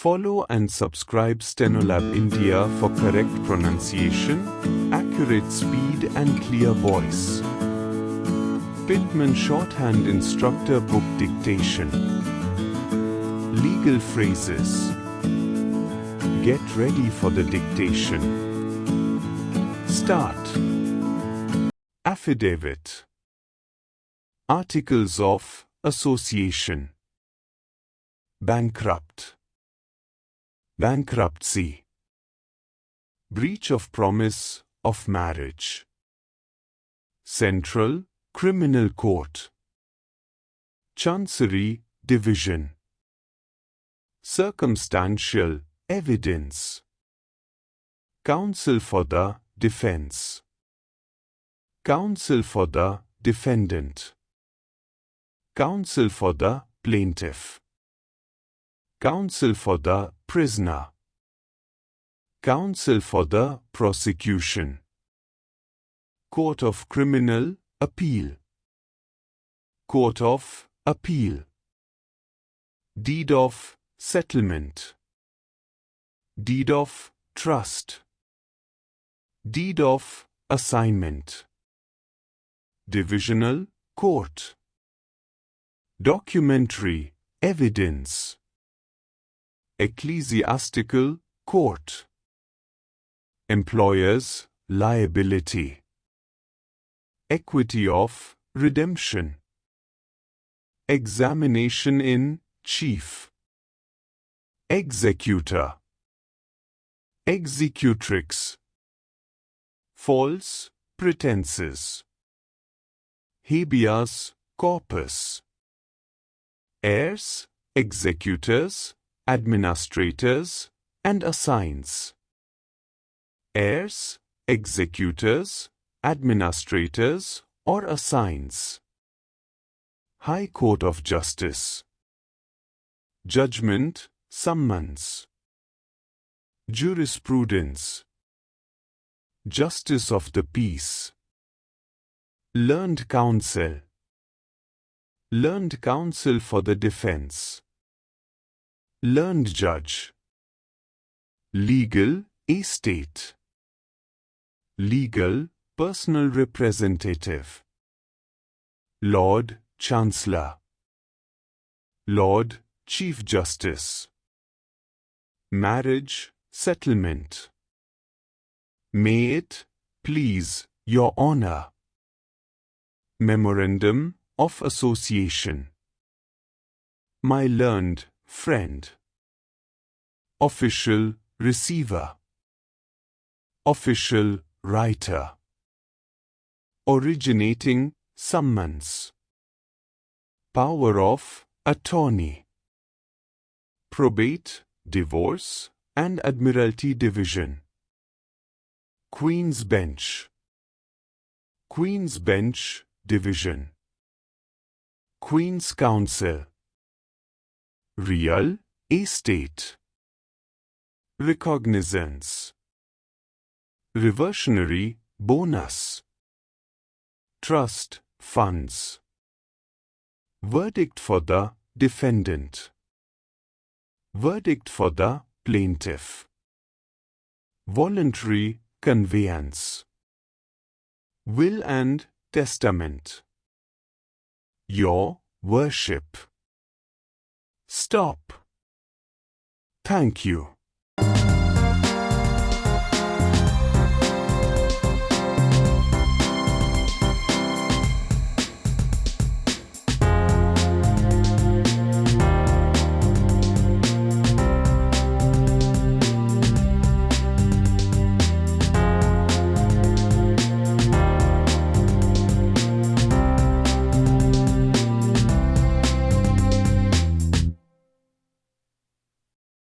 Follow and subscribe Stenolab India for correct pronunciation, accurate speed and clear voice. Pitman Shorthand Instructor Book Dictation. Legal phrases. Get ready for the dictation. Start. Affidavit. Articles of Association. Bankrupt. Bankruptcy. Breach of promise of marriage. Central Criminal Court. Chancery Division. Circumstantial evidence. Counsel for the defense. Counsel for the defendant. Counsel for the plaintiff. Counsel for the prisoner. Counsel for the prosecution. Court of Criminal Appeal. Court of Appeal. Deed of Settlement. Deed of Trust. Deed of Assignment. Divisional Court. Documentary Evidence. Ecclesiastical Court. Employer's Liability. Equity of Redemption. Examination in Chief. Executor. Executrix. False pretenses. Habeas corpus. Heirs, executors, administrators, and assigns. Heirs, executors, administrators, or assigns. High Court of Justice. Judgment, summons. Jurisprudence. Justice of the peace. Learned counsel. Learned counsel for the defense. Learned judge. Legal estate. Legal personal representative. Lord Chancellor. Lord Chief Justice. Marriage settlement. May it please Your Honor. Memorandum of Association. My learned friend. Official receiver. Official writer. Originating summons. Power of attorney. Probate, divorce, and Admiralty Division. Queen's Bench. Queen's Bench Division. Queen's Counsel. Real estate. Recognizance. Reversionary bonus. Trust funds. Verdict for the defendant. Verdict for the plaintiff. Voluntary conveyance. Will and testament. Your worship. Stop. Thank you.